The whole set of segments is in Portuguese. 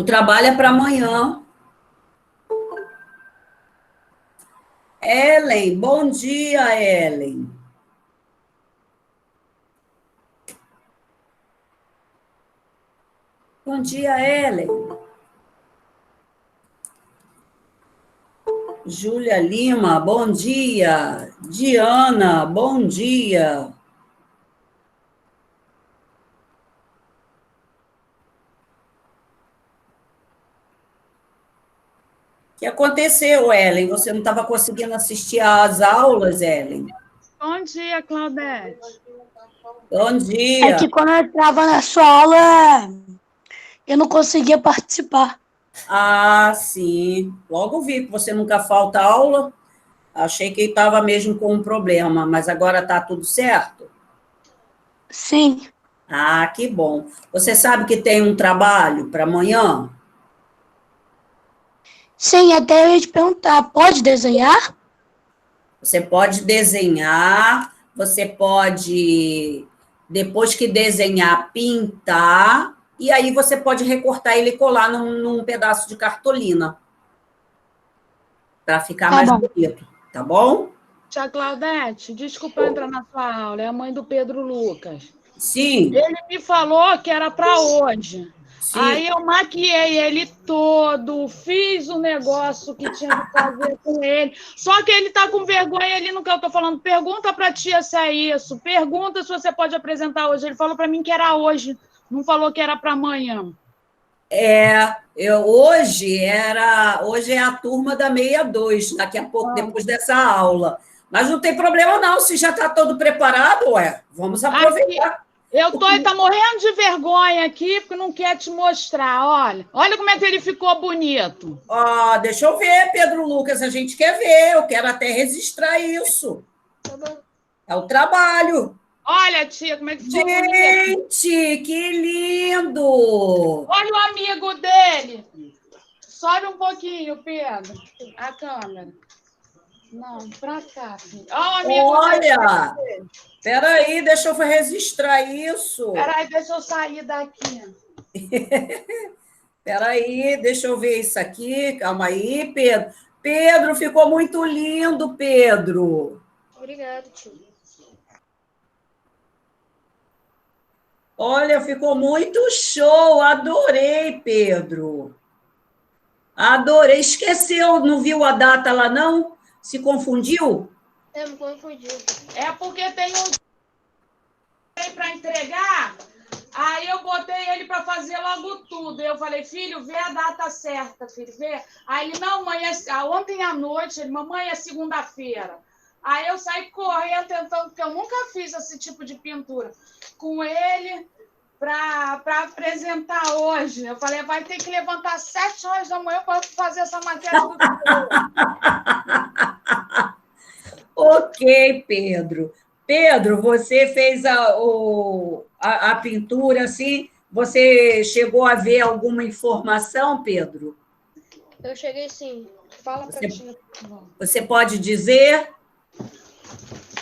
O trabalho é para amanhã. Ellen, bom dia, Ellen. Bom dia, Ellen. Júlia Lima, bom dia. Diana, bom dia. O que aconteceu, Ellen? Você não estava conseguindo assistir às aulas, Ellen? Bom dia, Claudete. Bom dia. É que quando eu entrava na sua aula, eu não conseguia participar. Ah, sim. Logo vi que você nunca falta aula. Achei que estava mesmo com um problema, mas agora está tudo certo? Sim. Ah, que bom. Você sabe que tem um trabalho para amanhã? Sim, até eu ia te perguntar, pode desenhar? Você pode desenhar, você pode, depois que desenhar, pintar, e aí você pode recortar ele e colar num pedaço de cartolina, para ficar mais bonito, tá bom? Tia Claudete, desculpa eu entrar na sua aula, é a mãe do Pedro Lucas. Sim. Ele me falou que era para hoje. Sim. Aí eu maquiei ele todo, fiz o negócio que tinha que fazer com ele. Só que ele está com vergonha ali no que eu estou falando. Pergunta para a tia se é isso. Pergunta se você pode apresentar hoje. Ele falou para mim que era hoje, não falou que era para amanhã. Hoje é a turma da 62, daqui a pouco, depois dessa aula. Mas não tem problema, não, se já está todo preparado, vamos aproveitar. Aqui, eu tá morrendo de vergonha aqui, porque não quer te mostrar. Olha como é que ele ficou bonito. Deixa eu ver, Pedro Lucas, a gente quer ver, eu quero até registrar isso. Tá bom. É o trabalho. Olha, tia, como é que ficou bonito. Gente, que lindo! Olha o amigo dele. Sobe um pouquinho, Pedro, a câmera. Não, pra cá, filho. Olha, peraí, deixa eu registrar isso. Peraí, deixa eu sair daqui. Peraí, deixa eu ver isso aqui. Calma aí, Pedro. Pedro, ficou muito lindo, Pedro. Obrigado, tio. Olha, ficou muito show. Adorei, Pedro. Adorei. Esqueceu, não viu a data lá, não? Se confundiu? Eu me confundi. É porque tem para entregar, aí eu botei ele para fazer logo tudo. Eu falei, filho, vê a data certa, filho, vê. Aí ele, não, mãe, ontem à noite, ele, mamãe, é segunda-feira. Aí eu saí correndo, tentando, porque eu nunca fiz esse tipo de pintura, com ele para apresentar hoje. Eu falei, vai ter que levantar 7 horas da manhã para fazer essa maquiagem do Ok, Pedro. Pedro, você fez a pintura assim? Você chegou a ver alguma informação, Pedro? Eu cheguei sim. Fala pra tia. Você pode dizer?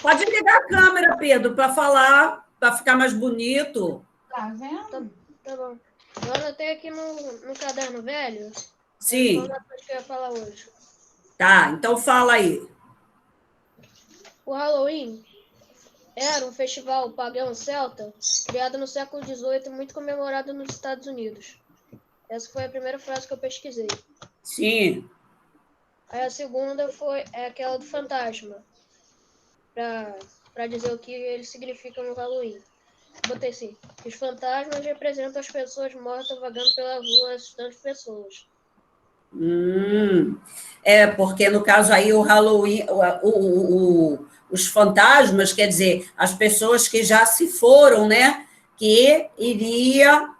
Pode ligar a câmera, Pedro, para falar, para ficar mais bonito. Tá vendo? Tá bom. Eu anotei aqui no caderno velho. Sim. As coisas que eu ia falar hoje. Tá, então fala aí. O Halloween era um festival pagão celta criado no século XVIII, muito comemorado nos Estados Unidos. Essa foi a primeira frase que eu pesquisei. Sim. Aí a segunda é aquela do fantasma, para dizer o que ele significa no Halloween. Botei assim: os fantasmas representam as pessoas mortas vagando pela rua, assustando pessoas. Porque no caso aí o Halloween, os fantasmas, quer dizer, as pessoas que já se foram, né? Que iria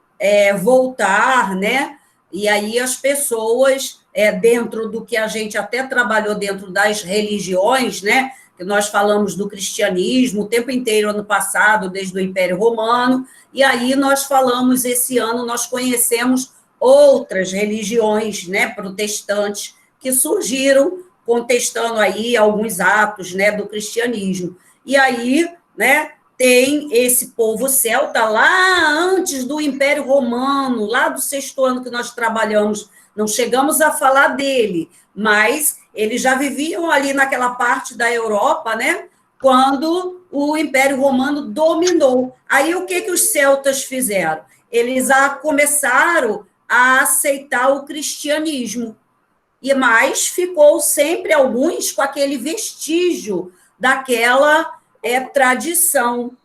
voltar, né? E aí as pessoas, dentro do que a gente até trabalhou dentro das religiões, né? Que nós falamos do cristianismo o tempo inteiro, ano passado, desde o Império Romano, e aí nós falamos, esse ano, nós conhecemos outras religiões, né, protestantes, que surgiram contestando aí alguns atos, né, do cristianismo. E aí, né, tem esse povo celta lá antes do Império Romano, lá do 6º ano que nós trabalhamos, não chegamos a falar dele, mas eles já viviam ali naquela parte da Europa, né? Quando o Império Romano dominou. Aí o que os celtas fizeram? Eles começaram a aceitar o cristianismo, mas ficou sempre alguns com aquele vestígio daquela tradição.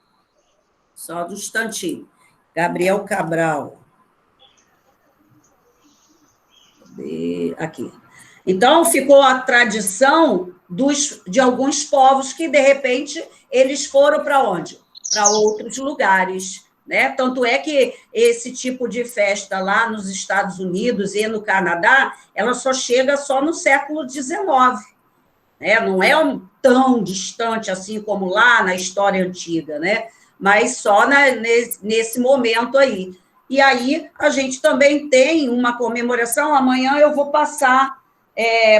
Só um instantinho. Gabriel Cabral. Aqui. Então, ficou a tradição de alguns povos que, de repente, eles foram para onde? Para outros lugares, né? Tanto é que esse tipo de festa lá nos Estados Unidos e no Canadá, ela só chega só no século XIX, né? Não é tão distante assim como lá na história antiga, né? Mas só nesse momento aí. E aí a gente também tem uma comemoração, amanhã eu vou passar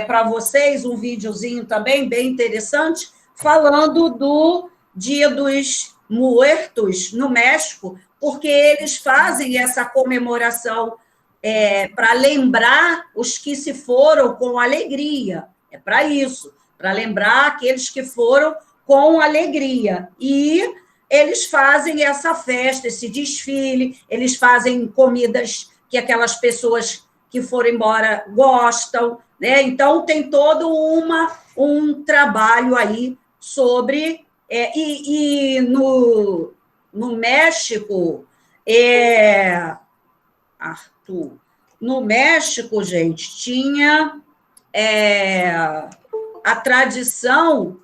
para vocês um videozinho também bem interessante, falando do Dia dos Muertos no México, porque eles fazem essa comemoração para lembrar os que se foram com alegria. É para isso, para lembrar aqueles que foram com alegria. E eles fazem essa festa, esse desfile, eles fazem comidas que aquelas pessoas que foram embora gostam, né? Então, tem todo um trabalho aí sobre... E no México, Arthur, no México, gente, tinha a tradição...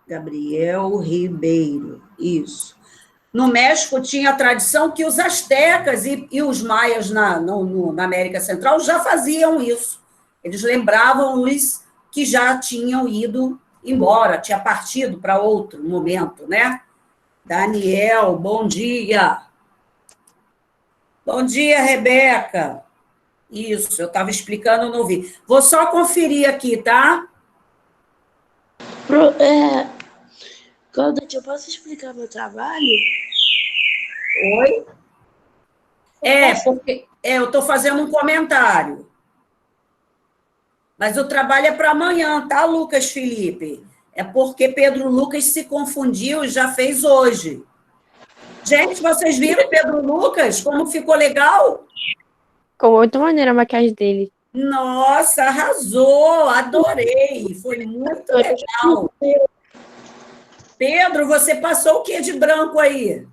Gabriel Ribeiro, isso. No México tinha a tradição que os astecas e os maias na América Central já faziam isso. Eles lembravam os que já tinham ido embora, tinha partido para outro momento, né? Daniel, bom dia. Bom dia, Rebeca. Isso, eu estava explicando, não vi. Vou só conferir aqui, tá? Claudete, eu posso explicar meu trabalho? Oi? Porque eu estou fazendo um comentário. Mas o trabalho é para amanhã, tá, Lucas Felipe? É porque Pedro Lucas se confundiu e já fez hoje. Gente, vocês viram Pedro Lucas? Como ficou legal? Ficou muito maneira a maquiagem dele. Nossa, arrasou! Adorei! Foi muito legal. Pedro, você passou o que de branco aí?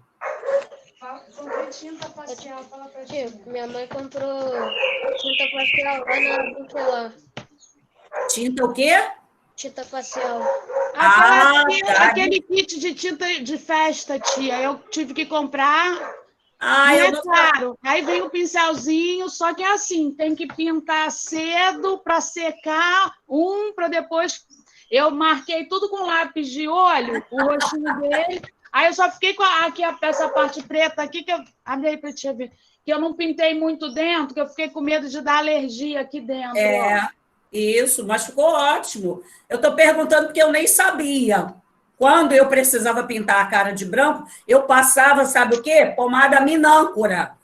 Tinta facial, fala pra Tio, minha mãe comprou tinta facial lá na Bucolar. Tinta o quê? Tinta facial. Aquele kit de tinta de festa, tia. Eu tive que comprar. Eu não... Claro. Aí vem o pincelzinho, só que é assim, tem que pintar cedo para secar, para depois... Eu marquei tudo com lápis de olho, o rostinho dele. Aí eu só fiquei com essa parte preta aqui, que eu abri aí para te ver, que eu não pintei muito dentro, que eu fiquei com medo de dar alergia aqui dentro. Isso, mas ficou ótimo. Eu estou perguntando porque eu nem sabia. Quando eu precisava pintar a cara de branco, eu passava, sabe o quê? Pomada minâncora.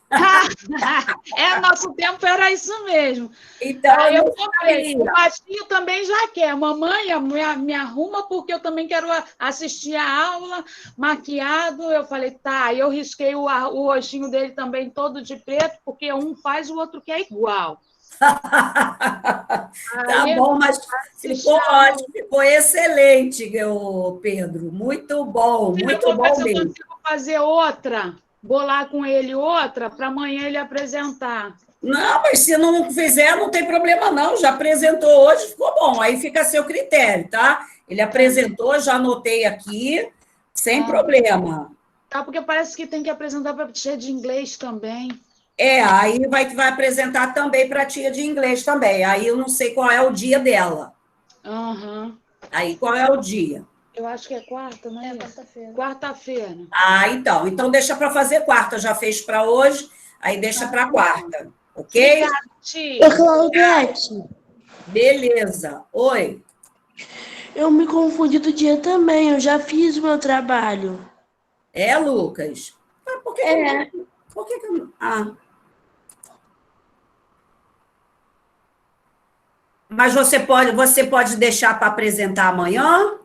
Nosso tempo era isso mesmo. Então, eu comprei. O baixinho também já quer. Mamãe, me arruma, porque eu também quero assistir a aula maquiado. Eu falei, tá. Eu risquei o rostinho dele também todo de preto, porque um faz, o outro quer igual. Tá bom, mas ficou ótimo, ficou excelente, Pedro. Muito bom, muito bom mesmo. Eu consigo fazer outra, bolar com ele outra, para amanhã ele apresentar. Não, mas se não fizer, não tem problema não. Já apresentou hoje, ficou bom. Aí fica a seu critério, tá? Ele apresentou, já anotei aqui, sem problema. Tá, porque parece que tem que apresentar para a tia de inglês também. Aí vai apresentar também para a tia de inglês também. Aí eu não sei qual é o dia dela. Uhum. Aí qual é o dia? Eu acho que é quarta, não é? Quarta-feira. Quarta-feira. Então. Então deixa para fazer quarta. Já fez para hoje, aí deixa para quarta. Ok? Obrigada, tia. Claudete. Beleza. Oi. Eu me confundi do dia também, eu já fiz o meu trabalho. É, Lucas? Ah, por que que É. eu... Por que que eu... Ah. Mas você pode deixar para apresentar amanhã?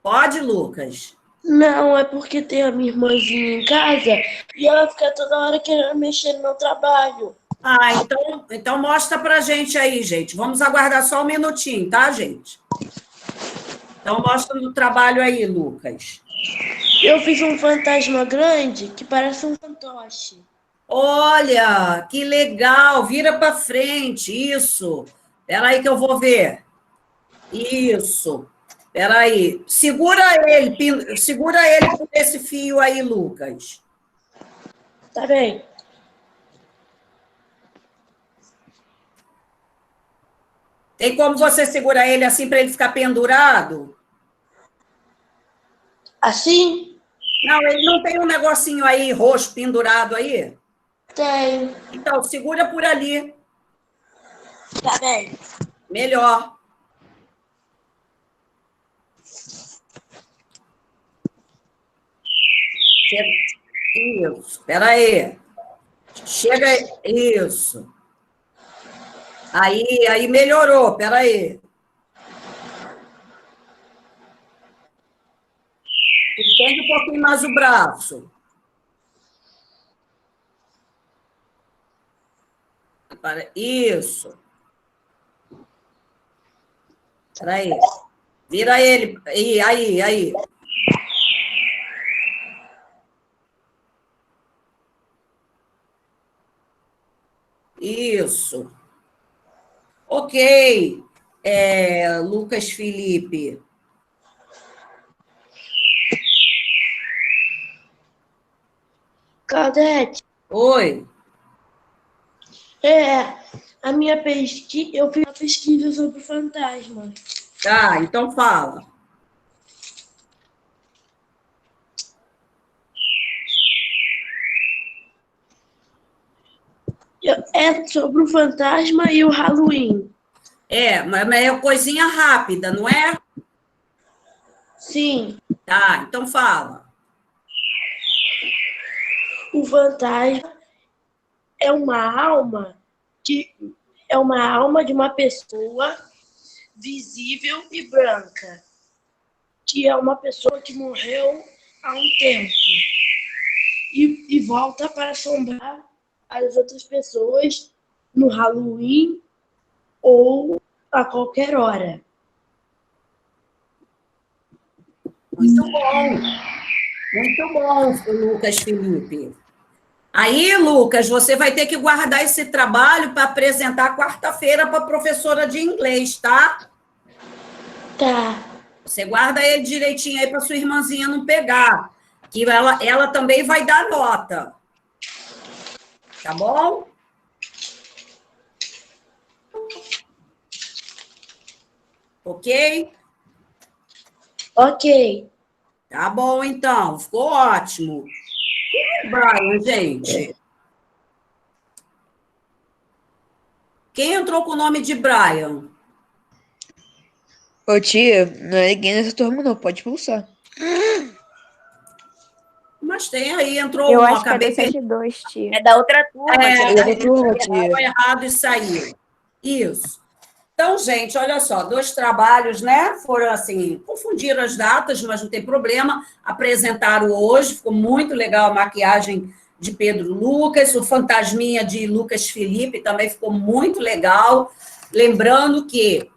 Pode, Lucas? Não, é porque tem a minha irmãzinha em casa e ela fica toda hora querendo mexer no meu trabalho. Ah, então mostra pra gente aí, gente. Vamos aguardar só um minutinho, tá, gente? Então mostra no trabalho aí, Lucas. Eu fiz um fantasma grande que parece um fantoche. Olha, que legal. Vira para frente, isso. Espera aí que eu vou ver. Isso. Espera aí. Segura ele por esse fio aí, Lucas. Tá bem? Tem como você segurar ele assim para ele ficar pendurado? Assim? Não, ele não tem um negocinho aí roxo pendurado aí? Tem. Então, segura por ali. Tá bem. Melhor. Isso. Espera aí. Chega. Isso. Aí melhorou. Espera aí. Estende um pouquinho mais o braço. Isso. Espera aí. Vira ele. Aí. Isso. Ok. Lucas Felipe. Claudete, Oi. a minha pesquisa, eu fiz uma pesquisa sobre fantasma. Tá, então fala. É sobre o fantasma e o Halloween. Mas é coisinha rápida, não é? Sim, Tá, então fala. o fantasma é uma alma de uma pessoa visível e branca, que é uma pessoa que morreu há um tempo e volta para assombrar as outras pessoas no Halloween ou a qualquer hora. Muito bom, Lucas Felipe. Aí, Lucas, você vai ter que guardar esse trabalho para apresentar quarta-feira para a professora de inglês, tá? Tá, Você guarda ele direitinho aí para sua irmãzinha não pegar, que ela também vai dar nota. Tá bom? Ok? ok. Tá bom, então. Ficou ótimo. Brian, gente. Quem entrou com o nome de Brian? Ô tia, não é ninguém nessa turma não, pode expulsar. Mas tem aí, entrou Eu um, acho que é acabei do 72, tia. É da outra turma, tia. Ele é da turma, falou tia. errado e saiu. Isso. Então, gente, olha só, 2 trabalhos, né? Foram assim, confundiram as datas, mas não tem problema. Apresentaram hoje, ficou muito legal a maquiagem de Pedro Lucas, o fantasminha de Lucas Felipe também ficou muito legal. Lembrando que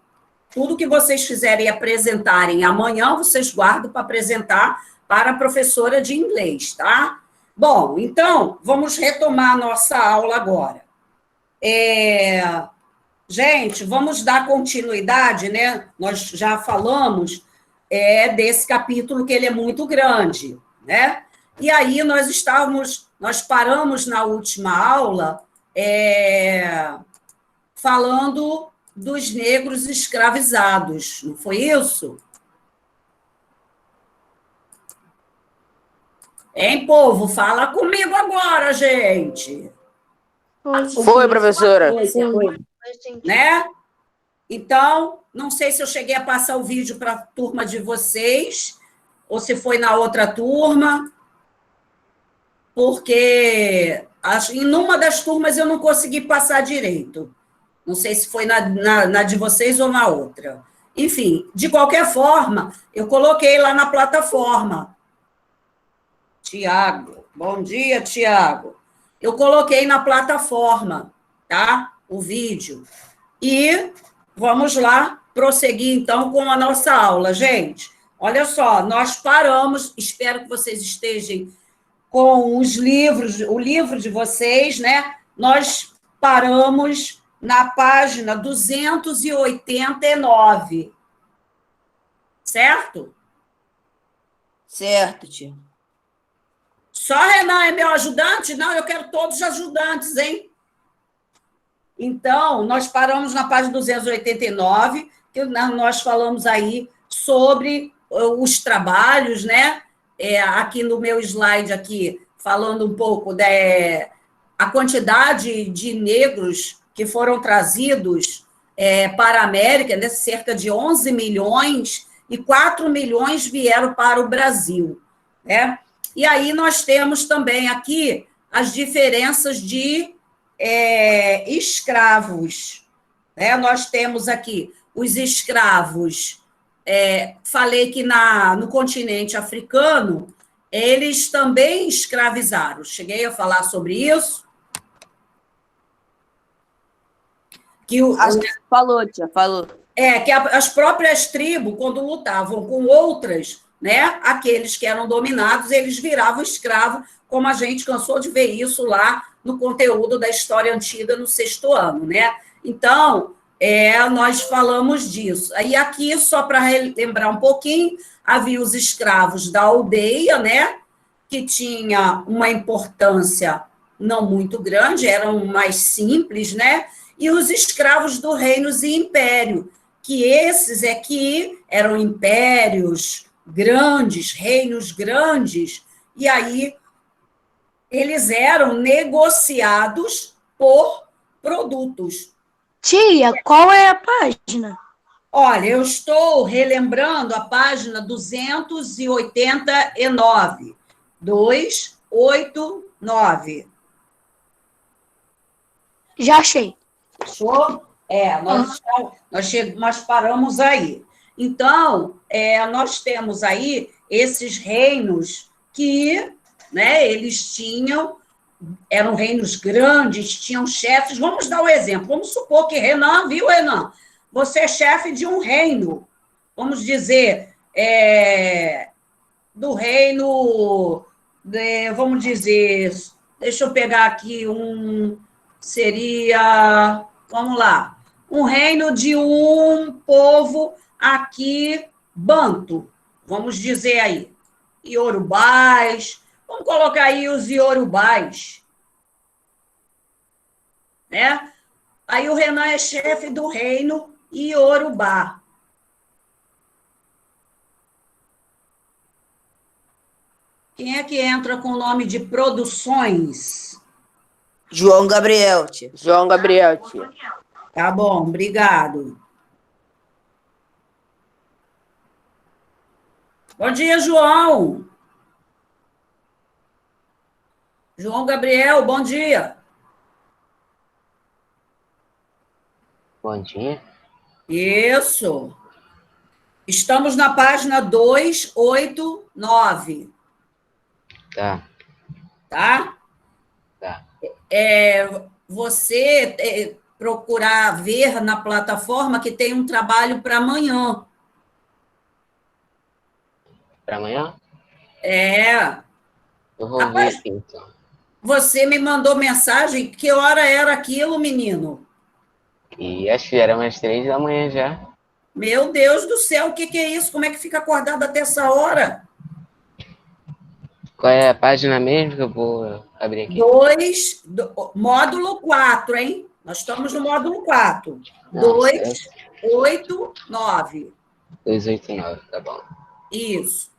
tudo que vocês fizerem e apresentarem amanhã, vocês guardam para apresentar para a professora de inglês, tá? Bom, então, vamos retomar a nossa aula agora. Gente, vamos dar continuidade, né? Nós já falamos desse capítulo que ele é muito grande, né? E aí nós paramos na última aula falando dos negros escravizados, não foi isso? Hein, povo? Fala comigo agora, gente. Foi, professora. Foi. Né? Então, não sei se eu cheguei a passar o vídeo para a turma de vocês, ou se foi na outra turma, porque em uma das turmas eu não consegui passar direito. Não sei se foi na de vocês ou na outra. Enfim, de qualquer forma, eu coloquei lá na plataforma. Tiago, bom dia, Tiago. Eu coloquei na plataforma, tá? O vídeo. E vamos lá prosseguir, então, com a nossa aula. Gente, olha só, nós paramos, espero que vocês estejam com os livros, o livro de vocês, né? Nós paramos na página 289. Certo? Certo, tia. Só Renan é meu ajudante? Não, eu quero todos os ajudantes, hein? Então, nós paramos na página 289, que nós falamos aí sobre os trabalhos, né? Aqui no meu slide, aqui, falando um pouco da a quantidade de negros que foram trazidos para a América, né? Cerca de 11 milhões, e 4 milhões vieram para o Brasil, né? E aí nós temos também aqui as diferenças de escravos, né? Nós temos aqui os escravos, falei que no continente africano, eles também escravizaram. Cheguei a falar sobre isso? Falou, tia, falou. Que as próprias tribos, quando lutavam com outras, né, aqueles que eram dominados, eles viravam escravo, como a gente cansou de ver isso lá no conteúdo da história antiga no 6º ano, né? Então, nós falamos disso. Aí aqui, só para relembrar um pouquinho, havia os escravos da aldeia, né, que tinha uma importância não muito grande, eram mais simples, né? E os escravos do reinos e império, que esses que eram impérios grandes, reinos grandes, e aí eles eram negociados por produtos. Tia, qual é a página? Olha, eu estou relembrando a página 289. 289. Já achei. Fechou? Nós paramos aí. Então, nós temos aí esses reinos que, né, eles eram reinos grandes, tinham chefes. Vamos dar um exemplo. Vamos supor que Renan, viu, Renan? Você é chefe de um reino. Vamos dizer, do reino, vamos dizer, deixa eu pegar aqui seria, vamos lá, um reino de um povo aqui, banto, vamos dizer aí, iorubás, vamos colocar aí os iorubás, né? Aí o Renan é chefe do reino iorubá. Quem é que entra com o nome de produções? João Gabriel, tia. João Gabriel, tia. Tá bom, obrigado. Bom dia, João. João Gabriel, bom dia. Bom dia. Isso. Estamos na página 289. Tá. Tá? Tá. Você procurar ver na plataforma que tem um trabalho para amanhã. Para amanhã? Eu vou Rapaz, ver aqui, então. Você me mandou mensagem, que hora era aquilo, menino? E acho que era umas 3 da manhã já. Meu Deus do céu, o que é isso? Como é que fica acordado até essa hora? Qual é a página mesmo que eu vou abrir aqui? Módulo 4, hein? Nós estamos no módulo 4. Não, 289. 289, tá bom. Isso.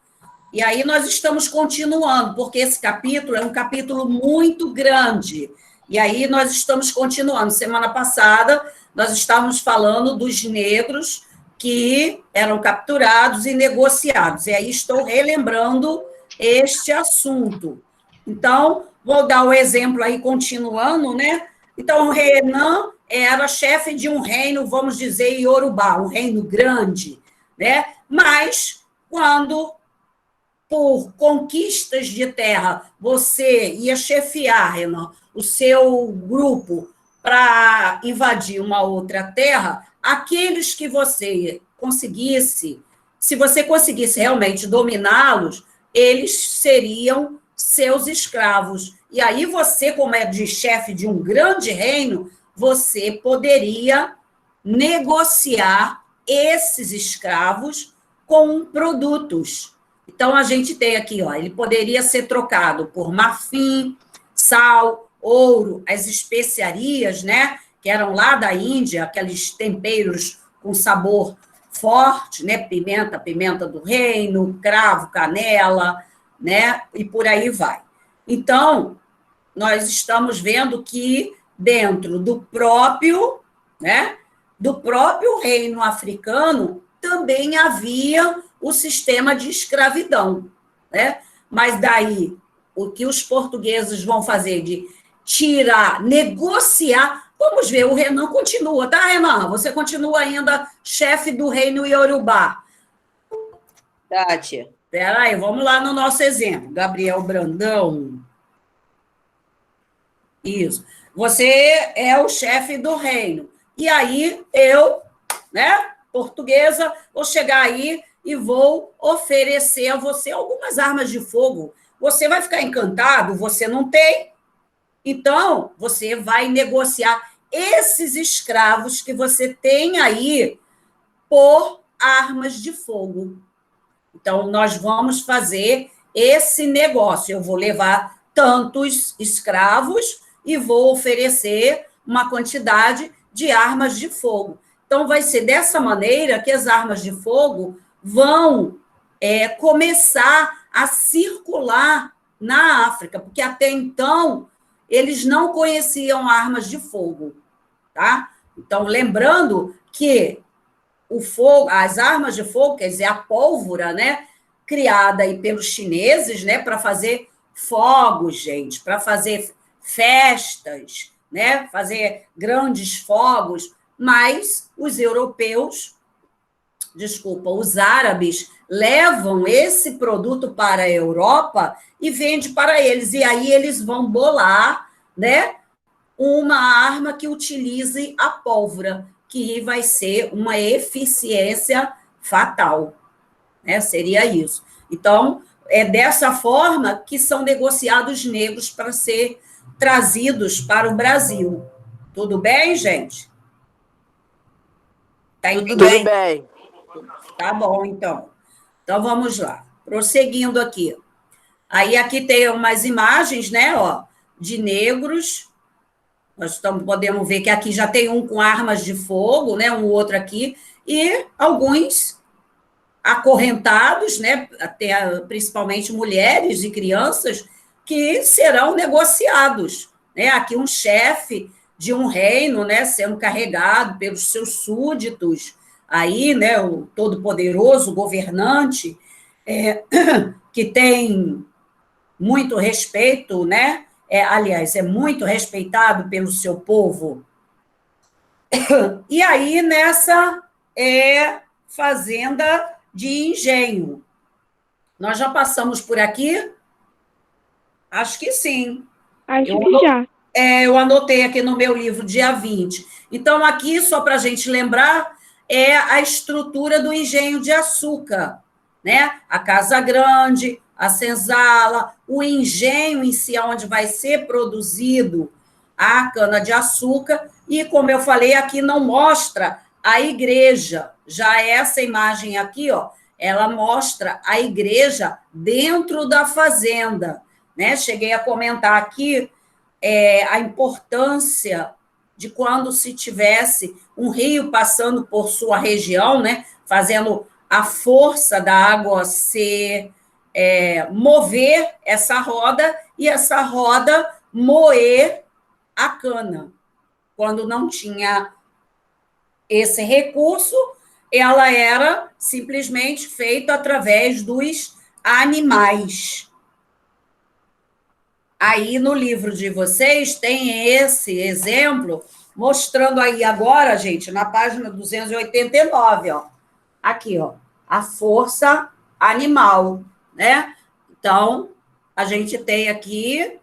E aí nós estamos continuando, porque esse capítulo é um capítulo muito grande. E aí nós estamos continuando. Semana passada nós estávamos falando dos negros que eram capturados e negociados. E aí estou relembrando este assunto. Então, vou dar o exemplo aí, continuando, né? Então, o Renan era chefe de um reino, vamos dizer, Iorubá, um reino grande, né? Mas, quando, por conquistas de terra, você ia chefiar, Renan, o seu grupo para invadir uma outra terra, aqueles que você conseguisse, se você conseguisse realmente dominá-los, eles seriam seus escravos. E aí você, como é de chefe de um grande reino, você poderia negociar esses escravos com produtos. Então, a gente tem aqui, ó, ele poderia ser trocado por marfim, sal, ouro, as especiarias, né, que eram lá da Índia, aqueles temperos com sabor forte, né, pimenta do reino, cravo, canela, né, e por aí vai. Então, nós estamos vendo que dentro do próprio, né, do próprio reino africano também havia o sistema de escravidão, né? Mas daí o que os portugueses vão fazer de tirar, negociar. Vamos ver, o Renan continua, tá, Renan? Você continua ainda chefe do reino Iorubá. Tá, tia. Espera aí, vamos lá no nosso exemplo. Gabriel Brandão. Isso. Você é o chefe do reino. E aí, eu, né, portuguesa, vou chegar aí e vou oferecer a você algumas armas de fogo. Você vai ficar encantado? Você não tem? Então, você vai negociar esses escravos que você tem aí por armas de fogo. Então, nós vamos fazer esse negócio. Eu vou levar tantos escravos e vou oferecer uma quantidade de armas de fogo. Então, vai ser dessa maneira que as armas de fogo vão começar a circular na África, porque até então eles não conheciam armas de fogo, tá? Então, lembrando que o fogo, as armas de fogo, quer dizer, a pólvora, né, criada aí pelos chineses, né, para fazer fogos, gente, para fazer festas, né, fazer grandes fogos, mas os europeus, os árabes levam esse produto para a Europa e vende para eles, e aí eles vão bolar, né, uma arma que utilize a pólvora, que vai ser uma eficiência fatal, né? Seria isso. Então, é dessa forma que são negociados negros para ser trazidos para o Brasil. Tudo bem, gente? Tá Tudo entendendo? bem. Tá bom, então. Então, vamos lá. Prosseguindo aqui. Aí, aqui tem umas imagens, né, ó, de negros. Nós podemos ver que aqui já tem um com armas de fogo, né, um outro aqui, e alguns acorrentados, né, até principalmente mulheres e crianças, que serão negociados. Né? Aqui um chefe de um reino, né, sendo carregado pelos seus súditos, aí, né, o todo-poderoso governante, que tem muito respeito, né? Aliás, é muito respeitado pelo seu povo. E aí, nessa fazenda de engenho. Nós já passamos por aqui? Acho que sim. Acho que já. Eu anotei aqui no meu livro, dia 20. Então, aqui, só para a gente lembrar, é a estrutura do engenho de açúcar, né? A casa grande, a senzala, o engenho em si, onde vai ser produzido a cana-de-açúcar, e, como eu falei, aqui não mostra a igreja. Já essa imagem aqui, ó, ela mostra a igreja dentro da fazenda, né? Cheguei a comentar aqui a importância de quando se tivesse um rio passando por sua região, né? Fazendo a força da água se mover essa roda, e essa roda moer a cana, quando não tinha esse recurso, ela era simplesmente feita através dos animais. Aí, no livro de vocês, tem esse exemplo, mostrando aí agora, gente, na página 289, ó. Aqui, ó, a força animal, né? Então, a gente tem aqui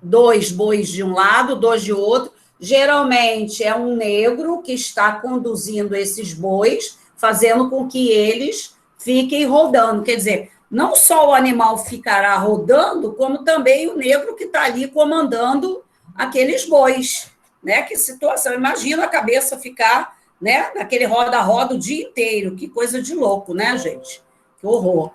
dois bois de um lado, dois de outro. Geralmente é um negro que está conduzindo esses bois, fazendo com que eles fiquem rodando. Quer dizer, não só o animal ficará rodando, como também o negro que está ali comandando aqueles bois, né? Que situação! Imagina a cabeça ficar, né, naquele roda-roda o dia inteiro. Que coisa de louco, né, gente? Que horror.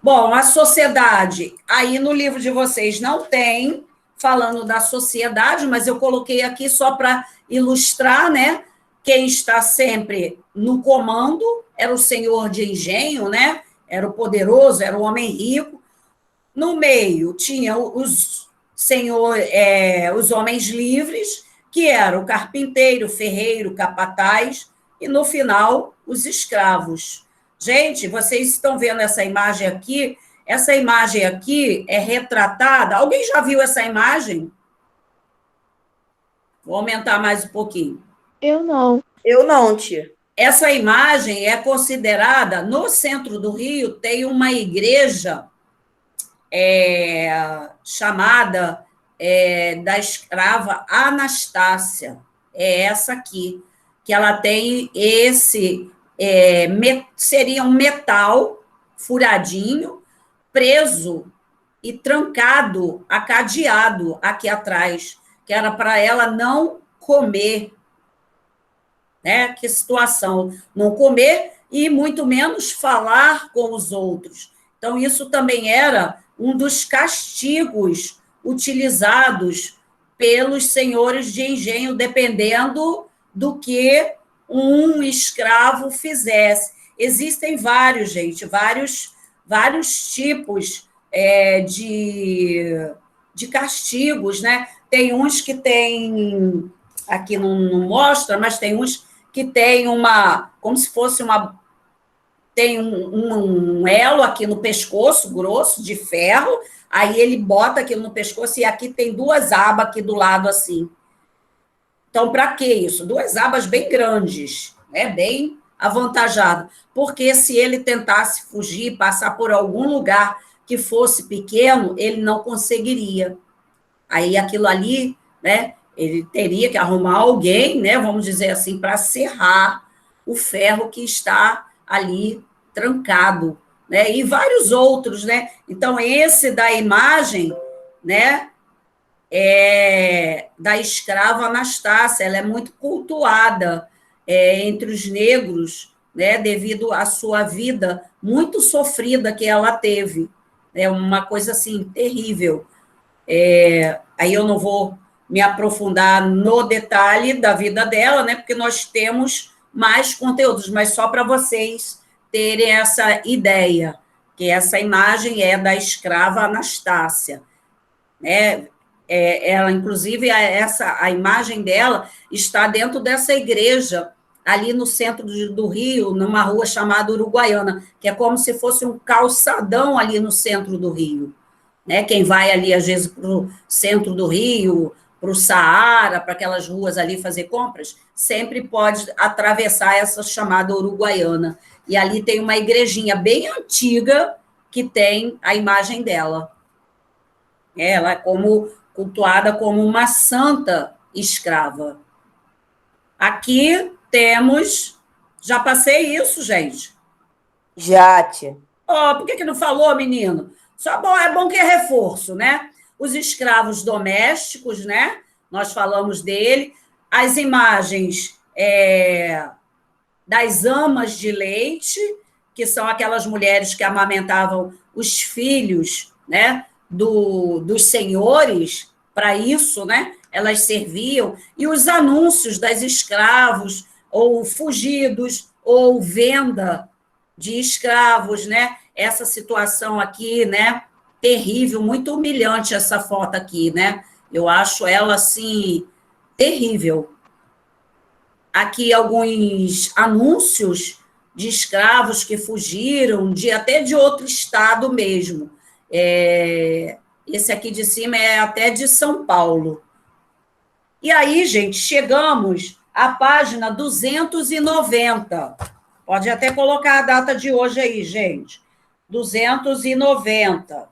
Bom, a sociedade, aí no livro de vocês não tem falando da sociedade, mas eu coloquei aqui só para ilustrar, né? Quem está sempre no comando era o senhor de engenho, né? Era o poderoso, era o homem rico. No meio tinha os os homens livres, que eram o carpinteiro, o ferreiro, o capataz, e no final os escravos. Gente, vocês estão vendo essa imagem aqui? Essa imagem aqui é retratada. Alguém já viu essa imagem? Vou aumentar mais um pouquinho. Eu não. Eu não, tia. Essa imagem é considerada, no centro do Rio, tem uma igreja chamada da escrava Anastácia. É essa aqui, que ela tem seria um metal furadinho, preso e trancado, cadeado aqui atrás, que era para ela não comer, né? Que situação, não comer e muito menos falar com os outros. Então, isso também era um dos castigos utilizados pelos senhores de engenho, dependendo do que um escravo fizesse. Existem vários, gente, vários tipos de castigos, né? Tem uns que tem, aqui não mostra, mas tem uns que tem como se fosse tem um elo aqui no pescoço, grosso, de ferro, aí ele bota aquilo no pescoço e aqui tem duas abas aqui do lado, assim. Então, para que isso? Duas abas bem grandes, né? Bem avantajado. Porque se ele tentasse fugir, passar por algum lugar que fosse pequeno, ele não conseguiria. Aí aquilo ali, né? Ele teria que arrumar alguém, né? Vamos dizer assim, para serrar o ferro que está ali trancado, né? E vários outros, né? Então, esse da imagem, né? Da escrava Anastácia, ela é muito cultuada entre os negros, né? Devido à sua vida muito sofrida que ela teve. É uma coisa, assim, terrível. Aí eu não vou me aprofundar no detalhe da vida dela, né? Porque nós temos mais conteúdos, mas só para vocês terem essa ideia, que essa imagem é da escrava Anastácia, né? Ela, inclusive, a imagem dela está dentro dessa igreja, ali no centro do Rio, numa rua chamada Uruguaiana, que é como se fosse um calçadão ali no centro do Rio, né? Quem vai ali, às vezes, para o centro do Rio, para o Saara, para aquelas ruas ali fazer compras, sempre pode atravessar essa chamada Uruguaiana. E ali tem uma igrejinha bem antiga que tem a imagem dela. Ela é cultuada como uma santa escrava. Aqui temos... Já passei isso, gente? Já, tia. Oh, por que não falou, menino? É bom que é reforço, né? Os escravos domésticos, né? Nós falamos dele. As imagens das amas de leite, que são aquelas mulheres que amamentavam os filhos, né? Dos senhores, para isso, né? Elas serviam. E os anúncios das escravos, ou fugidos, ou venda de escravos, né? Essa situação aqui, né? Terrível, muito humilhante essa foto aqui, né? Eu acho ela, assim, terrível. aqui alguns anúncios de escravos que fugiram, até de outro estado mesmo. Esse aqui de cima é até de São Paulo. E aí, gente, chegamos à página 290. Pode até colocar a data de hoje aí, gente. 290.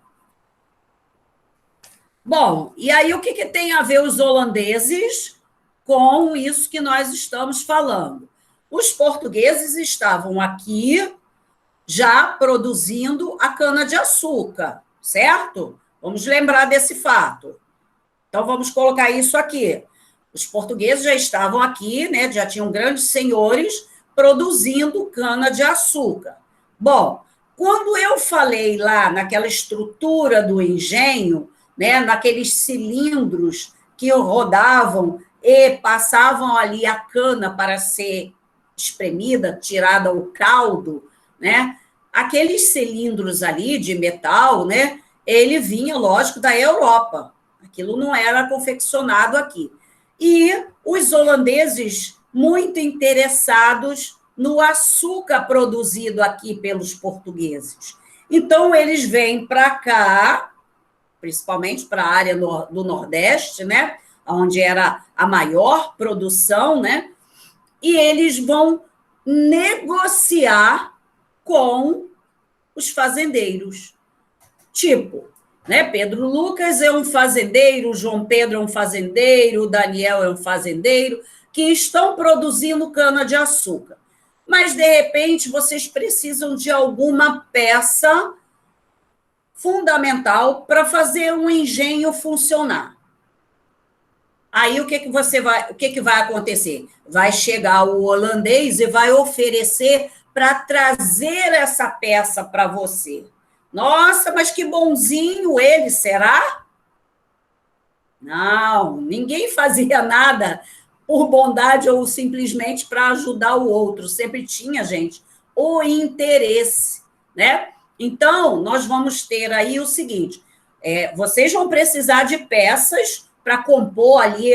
Bom, e aí o que tem a ver os holandeses com isso que nós estamos falando? Os portugueses estavam aqui já produzindo a cana-de-açúcar, certo? Vamos lembrar desse fato. Então, vamos colocar isso aqui. Os portugueses já estavam aqui, né? Já tinham grandes senhores produzindo cana-de-açúcar. Bom, quando eu falei lá naquela estrutura do engenho, né, naqueles cilindros que rodavam e passavam ali a cana para ser espremida, tirada o caldo, né? Aqueles cilindros ali de metal, né? Ele vinha, lógico, da Europa. Aquilo não era confeccionado aqui. E os holandeses, muito interessados no açúcar produzido aqui pelos portugueses. Então, eles vêm para cá, principalmente para a área do Nordeste, né? Onde era a maior produção, né? E eles vão negociar com os fazendeiros. Tipo, né? Pedro Lucas é um fazendeiro, João Pedro é um fazendeiro, Daniel é um fazendeiro, que estão produzindo cana-de-açúcar. Mas, de repente, vocês precisam de alguma peça fundamental para fazer um engenho funcionar. Aí, o que vai acontecer? Vai chegar o holandês e vai oferecer para trazer essa peça para você. Nossa, mas que bonzinho ele, será? Não, ninguém fazia nada por bondade ou simplesmente para ajudar o outro. Sempre tinha, gente, o interesse, né? Então, nós vamos ter aí o seguinte, vocês vão precisar de peças para compor ali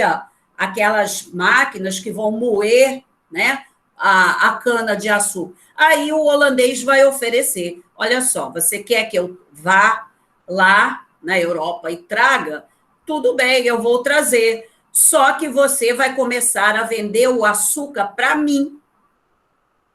aquelas máquinas que vão moer, né, a cana-de-açúcar. Aí o holandês vai oferecer, olha só, você quer que eu vá lá na Europa e traga? Tudo bem, eu vou trazer, só que você vai começar a vender o açúcar para mim.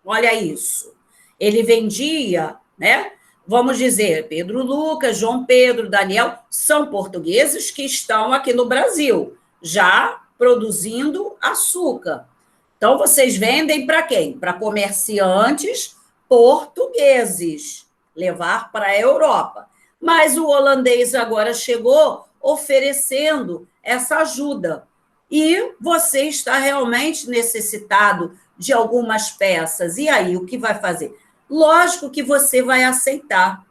Olha isso. Ele vendia, né? Vamos dizer, Pedro Lucas, João Pedro, Daniel, são portugueses que estão aqui no Brasil, já produzindo açúcar. Então, vocês vendem para quem? Para comerciantes portugueses, levar para a Europa. Mas o holandês agora chegou oferecendo essa ajuda. E você está realmente necessitado de algumas peças. E aí, o que vai fazer? Lógico que você vai aceitar.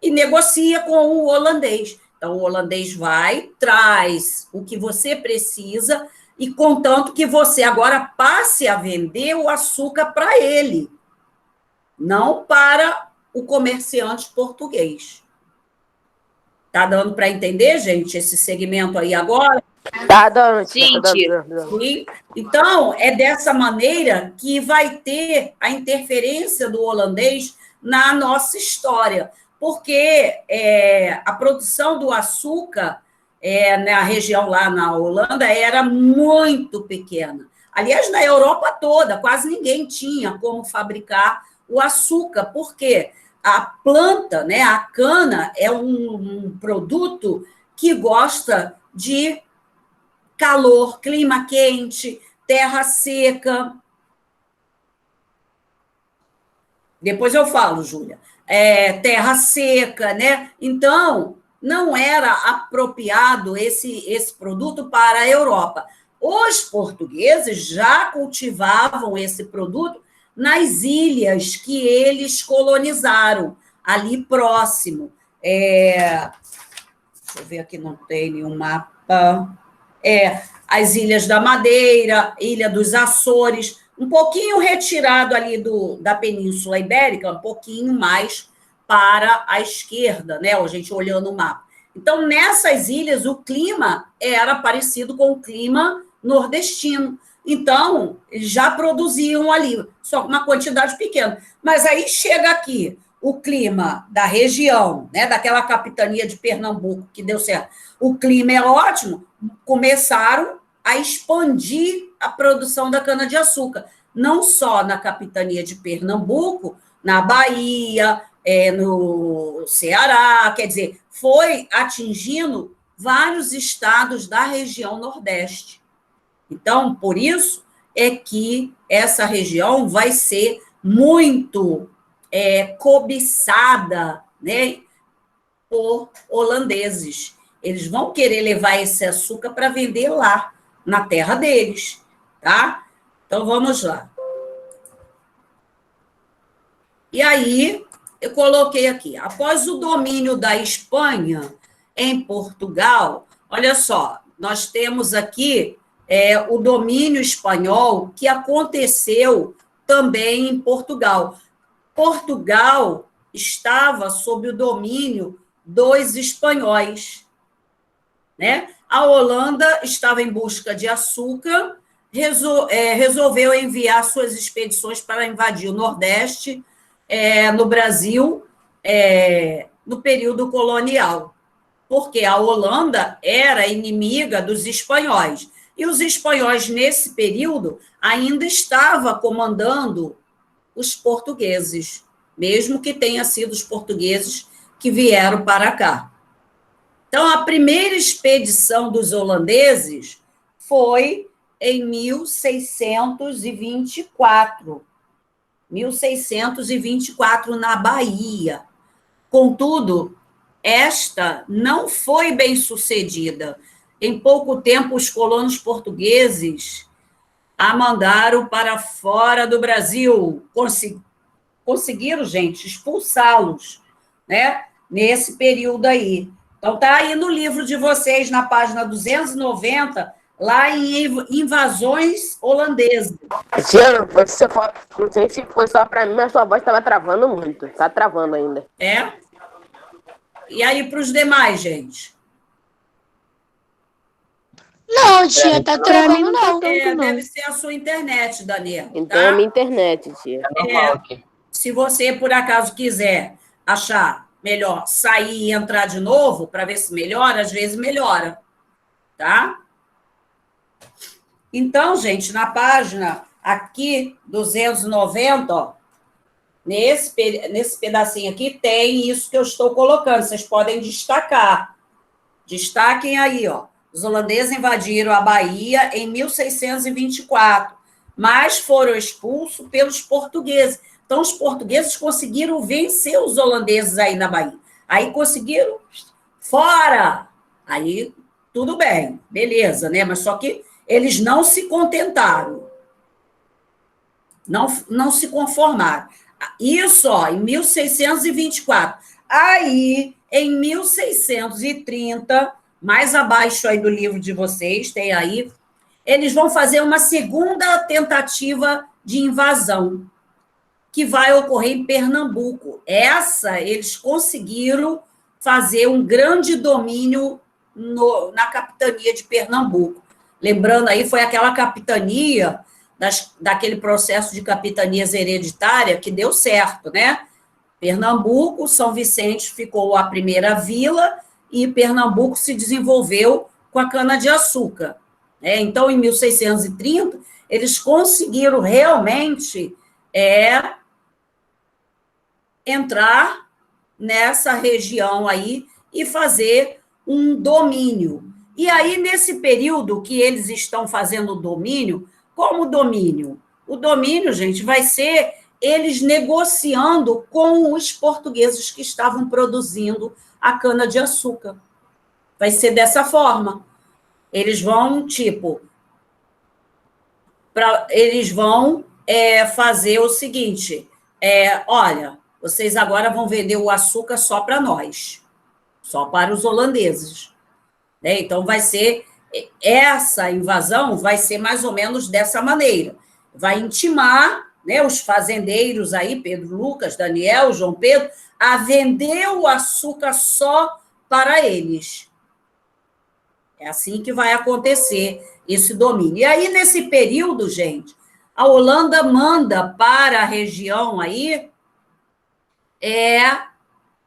E negocia com o holandês. Então, o holandês vai, traz o que você precisa, e contanto que você agora passe a vender o açúcar para ele, não para o comerciante português. Tá dando para entender, gente, esse segmento aí agora? Tá dando, Sim, tá tia. dando. Sim. Então, é dessa maneira que vai ter a interferência do holandês na nossa história, porque a produção do açúcar na região lá na Holanda era muito pequena. Aliás, na Europa toda, quase ninguém tinha como fabricar o açúcar, porque a planta, né, a cana, é um produto que gosta de calor, clima quente, terra seca. Depois eu falo, Júlia. Terra seca, né? Então, não era apropriado esse produto para a Europa. Os portugueses já cultivavam esse produto nas ilhas que eles colonizaram, ali próximo. Deixa eu ver aqui, não tem nenhum mapa. As Ilhas da Madeira, Ilha dos Açores, um pouquinho retirado ali da Península Ibérica, um pouquinho mais para a esquerda, né? A gente olhando o mapa. Então, nessas ilhas, o clima era parecido com o clima nordestino. Então, eles já produziam ali, só com uma quantidade pequena. Mas aí chega aqui o clima da região, né, daquela capitania de Pernambuco, que deu certo. O clima é ótimo, começaram a expandir a produção da cana-de-açúcar, não só na capitania de Pernambuco, na Bahia, no Ceará, quer dizer, foi atingindo vários estados da região Nordeste. Então, por isso é que essa região vai ser muito cobiçada, né, por holandeses. Eles vão querer levar esse açúcar para vender lá, na terra deles, tá? Então, vamos lá. E aí, eu coloquei aqui, após o domínio da Espanha em Portugal, olha só, nós temos aqui o domínio espanhol que aconteceu também em Portugal. Portugal estava sob o domínio dos espanhóis, né? A Holanda estava em busca de açúcar, resolveu enviar suas expedições para invadir o Nordeste, no Brasil, no período colonial, porque a Holanda era inimiga dos espanhóis. E os espanhóis, nesse período, ainda estavam comandando os portugueses, mesmo que tenha sido os portugueses que vieram para cá. Então, a primeira expedição dos holandeses foi em 1624. 1624, na Bahia. Contudo, esta não foi bem sucedida. Em pouco tempo, os colonos portugueses a mandaram para fora do Brasil. Conseguiram, gente, expulsá-los, né? Nesse período aí. Então, está aí no livro de vocês, na página 290, lá em invasões holandesas. Tia, você não sei se foi só para mim, mas sua voz estava travando muito. Está travando ainda. E aí, para os demais, gente? Não, tia, tá travando não. Deve ser a sua internet, Daniel. Então é minha internet, tia. É normal aqui. Se você, por acaso, quiser achar melhor sair e entrar de novo, para ver se melhora, às vezes melhora, tá? Então, gente, na página aqui, 290, ó, nesse pedacinho aqui, tem isso que eu estou colocando. Vocês podem destacar. Destaquem aí, ó. Os holandeses invadiram a Bahia em 1624, mas foram expulsos pelos portugueses. Então, os portugueses conseguiram vencer os holandeses aí na Bahia. Aí conseguiram, fora! Aí, tudo bem, beleza, né? Mas só que eles não se contentaram. Não se conformaram. Isso, ó, em 1624. Aí, em 1630, mais abaixo aí do livro de vocês, tem aí, eles vão fazer uma segunda tentativa de invasão, que vai ocorrer em Pernambuco. Essa, eles conseguiram fazer um grande domínio na capitania de Pernambuco. Lembrando aí, foi aquela capitania, daquele processo de capitanias hereditária que deu certo, né? Pernambuco, São Vicente ficou a primeira vila e Pernambuco se desenvolveu com a cana-de-açúcar. Então, em 1630, eles conseguiram realmente entrar nessa região aí e fazer um domínio. E aí, nesse período que eles estão fazendo o domínio, como domínio? O domínio, gente, vai ser eles negociando com os portugueses que estavam produzindo a cana-de-açúcar. Vai ser dessa forma. Eles vão, eles vão fazer o seguinte, olha, vocês agora vão vender o açúcar só para nós, só para os holandeses. Então, vai ser, essa invasão vai ser mais ou menos dessa maneira. Vai intimar, né, os fazendeiros aí, Pedro Lucas, Daniel, João Pedro, a vender o açúcar só para eles. É assim que vai acontecer esse domínio. E aí, nesse período, gente, a Holanda manda para a região aí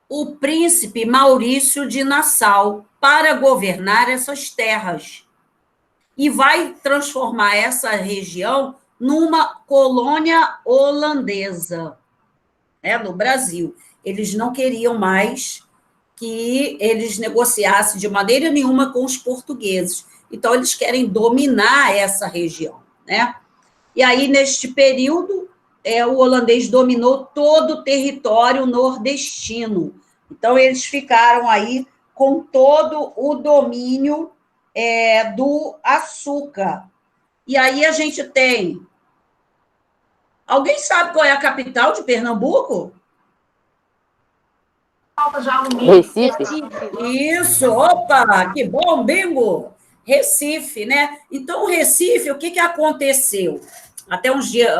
o príncipe Maurício de Nassau para governar essas terras. E vai transformar essa região numa colônia holandesa, né, no Brasil. Eles não queriam mais que eles negociassem de maneira nenhuma com os portugueses. Então, eles querem dominar essa região, né? E aí, neste período, o holandês dominou todo o território nordestino. Então, eles ficaram aí com todo o domínio do açúcar. E aí a gente tem... Alguém sabe qual é a capital de Pernambuco? Recife. Isso, opa, que bom, bingo! Recife, né? Então, o Recife, o que aconteceu? Até uns dias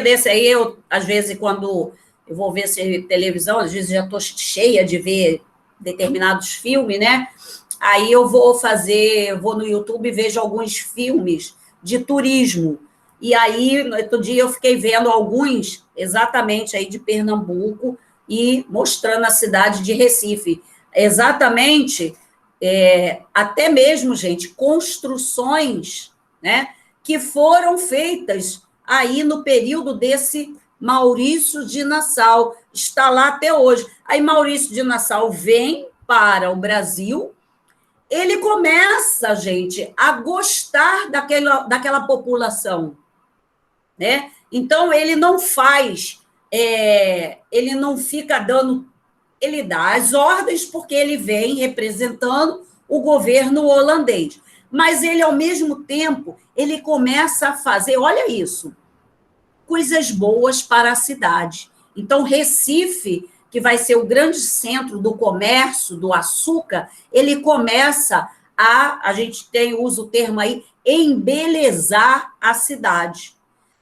desse aí, eu, às vezes, quando eu vou ver televisão, às vezes já estou cheia de ver determinados filmes, né? Aí eu vou no YouTube e vejo alguns filmes de turismo. E aí, no outro dia, eu fiquei vendo alguns, exatamente aí de Pernambuco, e mostrando a cidade de Recife. Exatamente, até mesmo, gente, construções, né, que foram feitas aí no período desse Maurício de Nassau. Está lá até hoje. Aí Maurício de Nassau vem para o Brasil, ele começa, gente, a gostar daquela população, né? Então, ele não faz, ele não fica dando, ele dá as ordens porque ele vem representando o governo holandês. Mas ele, ao mesmo tempo, ele começa a fazer, olha isso, coisas boas para a cidade. Então, Recife, que vai ser o grande centro do comércio, do açúcar, ele começa a gente usa o termo aí, embelezar a cidade.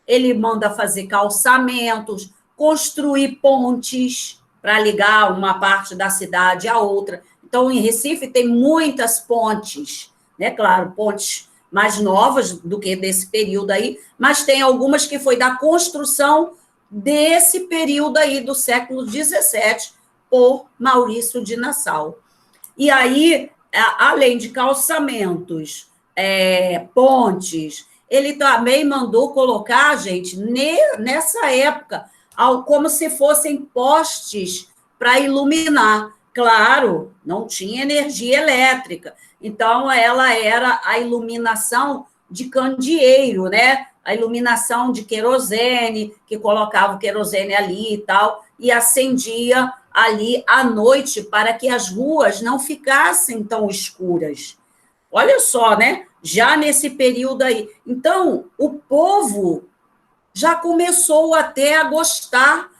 Ele manda fazer calçamentos, construir pontes para ligar uma parte da cidade à outra. Então, em Recife tem muitas pontes, né? Claro, pontes mais novas do que desse período aí, mas tem algumas que foi da construção desse período aí do século XVII por Maurício de Nassau. E aí, além de calçamentos, pontes, ele também mandou colocar, gente, nessa época, como se fossem postes para iluminar. Claro, não tinha energia elétrica, então ela era a iluminação de candeeiro, né? A iluminação de querosene, que colocava o querosene ali e tal, e acendia ali à noite para que as ruas não ficassem tão escuras. Olha só, né? Já nesse período aí. Então, o povo já começou até a gostar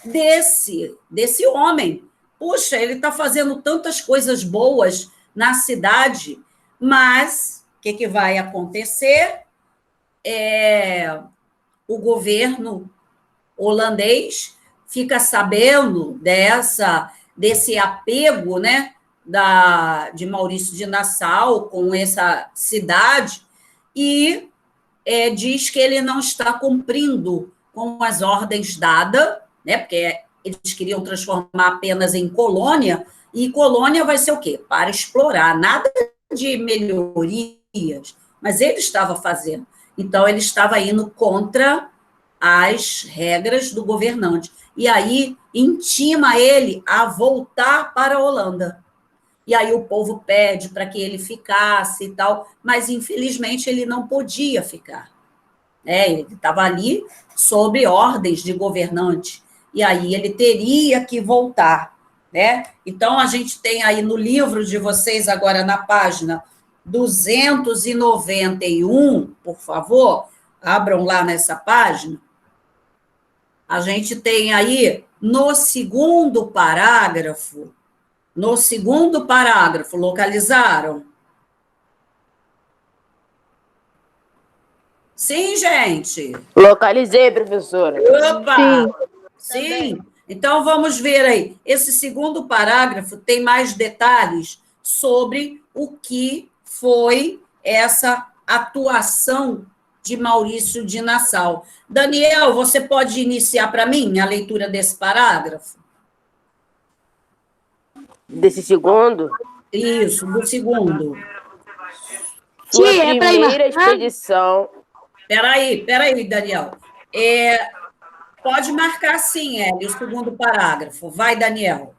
desse homem. Puxa, ele está fazendo tantas coisas boas na cidade, mas o que vai acontecer? O governo holandês fica sabendo desse apego, né, de Maurício de Nassau com essa cidade e diz que ele não está cumprindo com as ordens dadas, né, porque eles queriam transformar apenas em colônia, e colônia vai ser o quê? Para explorar, nada de melhorias, mas ele estava fazendo. Então, ele estava indo contra as regras do governante. E aí, intima ele a voltar para a Holanda. E aí o povo pede para que ele ficasse e tal, mas, infelizmente, ele não podia ficar. Ele estava ali sob ordens de governante. E aí ele teria que voltar, né? Então, a gente tem aí no livro de vocês, agora na página 291, por favor, abram lá nessa página, a gente tem aí, no segundo parágrafo, localizaram? Sim, gente? Localizei, professora. Opa! Sim. Então, vamos ver aí. Esse segundo parágrafo tem mais detalhes sobre o que foi essa atuação de Maurício de Nassau. Daniel, você pode iniciar para mim a leitura desse parágrafo? Desse segundo? Isso, do segundo. Sua Tia, é pra ir primeira marcando? expedição. Peraí, Daniel. Pode marcar sim, Hélio, o segundo parágrafo. Vai, Daniel.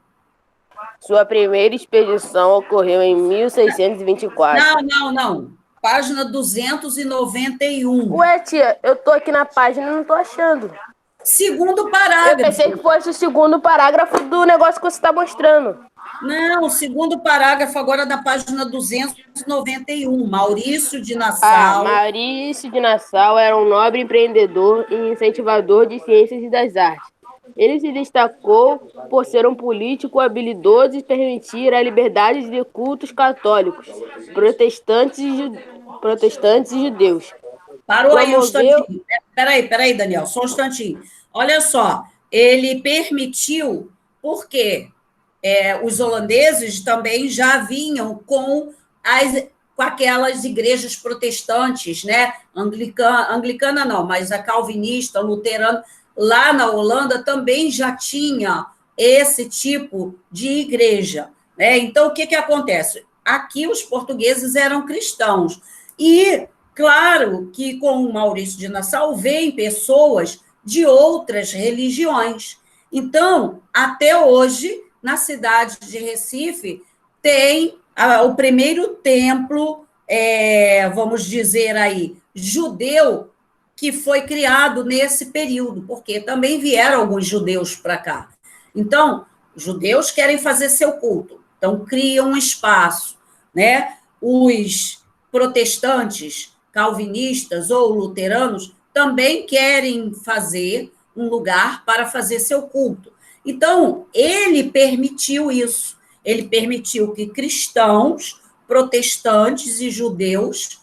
Sua primeira expedição ocorreu em 1624. Não. Página 291. Ué, tia, eu tô aqui na página e não tô achando. Segundo Eu parágrafo. pensei que fosse o segundo parágrafo do negócio que você está mostrando. Não, segundo parágrafo agora da página 291. Maurício de Ah, Nassau. Maurício de Nassau era um nobre empreendedor e incentivador de ciências e das artes. Ele se destacou por ser um político habilidoso e permitir a liberdade de cultos católicos, protestantes e judeus. Parou aí um Promoveu- instantinho. Peraí, Daniel, só um instantinho. Olha só, ele permitiu, porque os holandeses também já vinham com aquelas igrejas protestantes, né? Anglicana não, mas a calvinista, luterana, lá na Holanda também já tinha esse tipo de igreja, né? Então, o que acontece? Aqui os portugueses eram cristãos. E, claro, que com o Maurício de Nassau vêm pessoas de outras religiões. Então, até hoje, na cidade de Recife, tem o primeiro templo, vamos dizer aí, judeu, que foi criado nesse período, porque também vieram alguns judeus para cá. Então, os judeus querem fazer seu culto, então criam um espaço, né? Os protestantes, calvinistas ou luteranos também querem fazer um lugar para fazer seu culto. Então, ele permitiu isso. Ele permitiu que cristãos, protestantes e judeus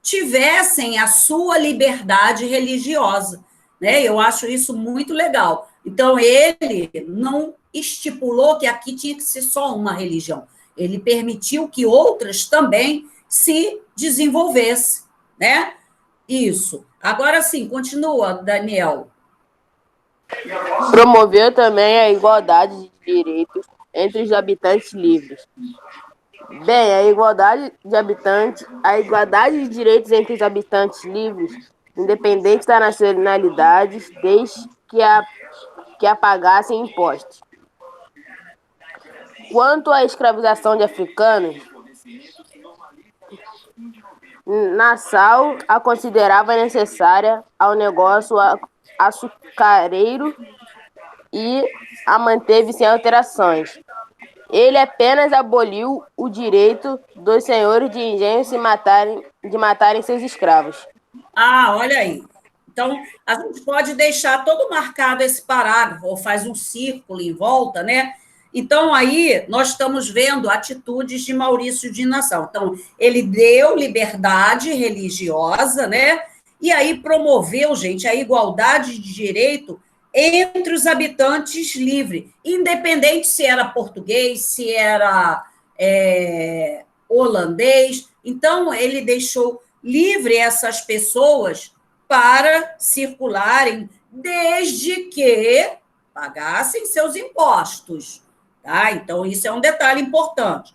tivessem a sua liberdade religiosa, né? Eu acho isso muito legal. Então, ele não estipulou que aqui tinha que ser só uma religião. Ele permitiu que outras também se desenvolvessem, né? Isso. Agora sim, continua, Daniel. Promoveu também a igualdade de direitos entre os habitantes livres. Bem, a igualdade de direitos entre os habitantes livres, independente da nacionalidade, desde que pagassem impostos. Quanto à escravização de africanos, Nassau a considerava necessária ao negócio açucareiro e a manteve sem alterações. Ele apenas aboliu o direito dos senhores de engenho de matarem seus escravos. Ah, olha aí. Então, a gente pode deixar todo marcado esse parágrafo, ou faz um círculo em volta, né? Então, aí, nós estamos vendo atitudes de Maurício de Nassau. Então, ele deu liberdade religiosa, né? E aí promoveu, gente, a igualdade de direito entre os habitantes livres, independente se era português, se era holandês. Então, ele deixou livre essas pessoas para circularem, desde que pagassem seus impostos. Tá? Então, isso é um detalhe importante.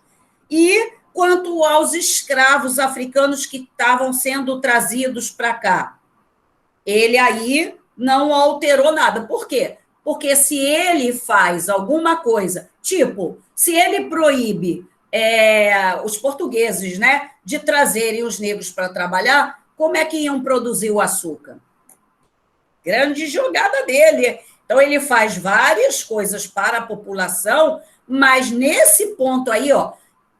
E quanto aos escravos africanos que estavam sendo trazidos para cá, ele aí não alterou nada. Por quê? Porque se ele faz alguma coisa, tipo, se ele proíbe os portugueses, né, de trazerem os negros para trabalhar, como é que iam produzir o açúcar? Grande jogada dele. Então, ele faz várias coisas para a população, mas nesse ponto aí, ó,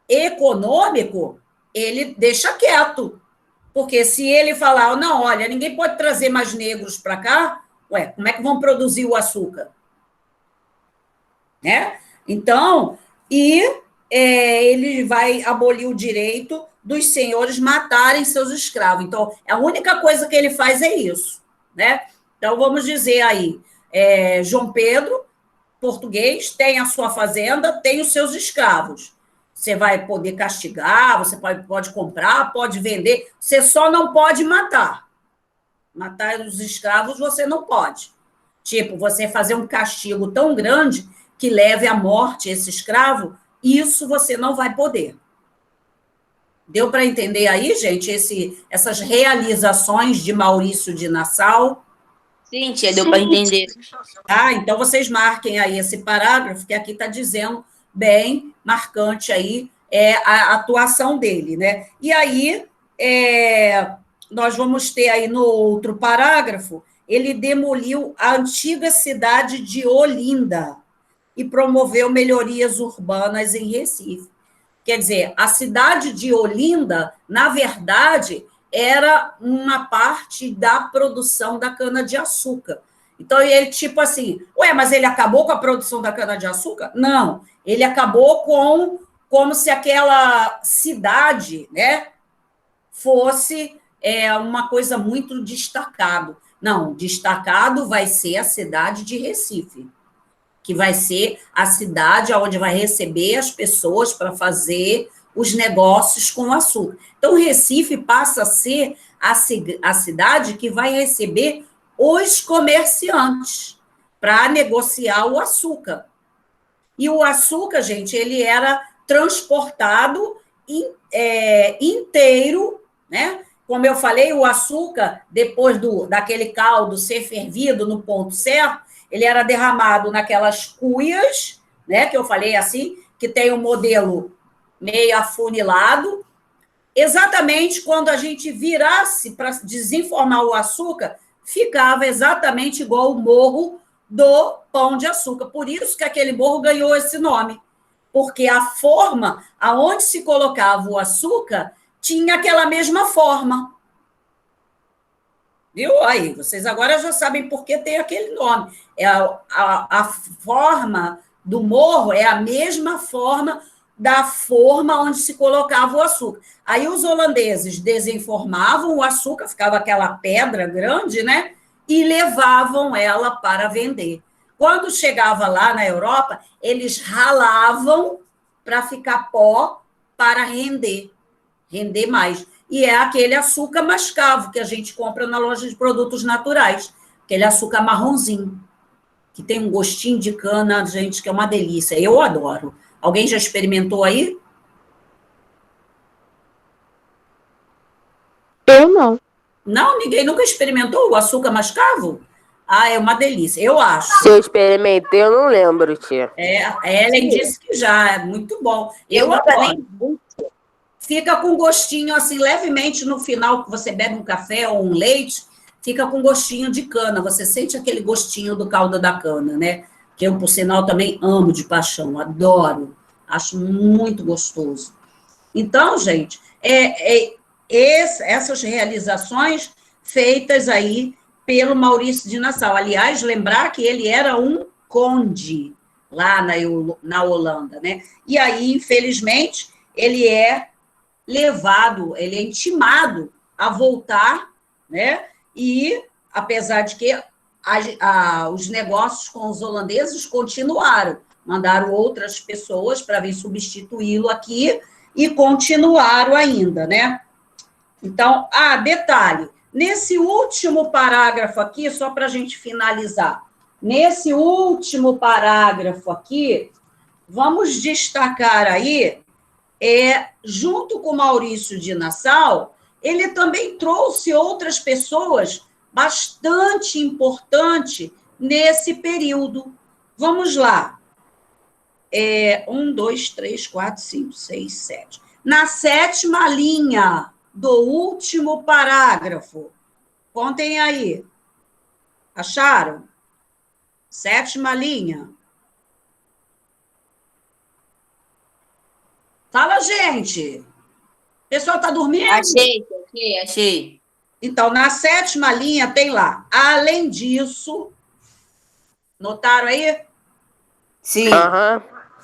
econômico, ele deixa quieto. Porque se ele falar, não, olha, ninguém pode trazer mais negros para cá, ué, como é que vão produzir o açúcar? Né? Então, ele vai abolir o direito dos senhores matarem seus escravos. Então, a única coisa que ele faz é isso, né? Então, vamos dizer aí, João Pedro, português, tem a sua fazenda, tem os seus escravos. Você vai poder castigar, você pode comprar, pode vender, você só não pode matar. Matar os escravos você não pode. Tipo, você fazer um castigo tão grande que leve à morte esse escravo, isso você não vai poder. Deu para entender aí, gente, essas realizações de Maurício de Nassau? Sim, tia, deu para entender. Ah, então vocês marquem aí esse parágrafo, que aqui está dizendo bem marcante aí a atuação dele, né? E aí, nós vamos ter aí no outro parágrafo, ele demoliu a antiga cidade de Olinda e promoveu melhorias urbanas em Recife. Quer dizer, a cidade de Olinda, na verdade, era uma parte da produção da cana-de-açúcar. Então, ele, tipo assim, mas ele acabou com a produção da cana-de-açúcar? Não, ele acabou como se aquela cidade, né, fosse uma coisa muito destacado. Não, destacado vai ser a cidade de Recife, que vai ser a cidade onde vai receber as pessoas para fazer os negócios com açúcar. Então, Recife passa a ser a cidade que vai receber os comerciantes para negociar o açúcar. E o açúcar, gente, ele era transportado inteiro, né? Como eu falei, o açúcar, depois daquele caldo ser fervido no ponto certo, ele era derramado naquelas cuias, né? Que eu falei assim, que tem um modelo meio afunilado. Exatamente quando a gente virasse para desenformar o açúcar, ficava exatamente igual o morro do Pão de Açúcar. Por isso que aquele morro ganhou esse nome, porque a forma aonde se colocava o açúcar tinha aquela mesma forma. Viu? Aí, vocês agora já sabem por que tem aquele nome. A forma do morro é a mesma forma da forma onde se colocava o açúcar. Aí os holandeses desenformavam o açúcar, ficava aquela pedra grande, né? E levavam ela para vender. Quando chegava lá na Europa, eles ralavam para ficar pó para render mais. E é aquele açúcar mascavo que a gente compra na loja de produtos naturais, aquele açúcar marronzinho, que tem um gostinho de cana, gente, que é uma delícia. Eu adoro. Alguém já experimentou aí? Eu não. Não, ninguém nunca experimentou o açúcar mascavo? Ah, é uma delícia, eu acho. Se eu experimentei, eu não lembro, tia. A Ellen disse que já, é muito bom. Eu nunca adoro. Fica com gostinho, assim, levemente no final, que você bebe um café ou um leite, fica com gostinho de cana. Você sente aquele gostinho do caldo da cana, né? Que eu, por sinal, também amo de paixão, adoro. Acho muito gostoso. Então, gente, essas realizações feitas aí pelo Maurício de Nassau. Aliás, lembrar que ele era um conde lá na Holanda, né? E aí, infelizmente, ele é levado, ele é intimado a voltar, né? E, apesar de que os negócios com os holandeses continuaram, mandaram outras pessoas para vir substituí-lo aqui e continuaram ainda, né? Então, detalhe, nesse último parágrafo aqui, só para a gente finalizar, nesse último parágrafo aqui, vamos destacar aí, junto com Maurício de Nassau, ele também trouxe outras pessoas bastante importantes nesse período. Vamos lá. 1, 2, 3, 4, 5, 6, 7. Na 7ª linha do último parágrafo. Contem aí. Acharam? 7ª linha. Fala, gente. O pessoal está dormindo? Achei. Então, na 7ª linha tem lá. Além disso, notaram aí? Sim. Aham.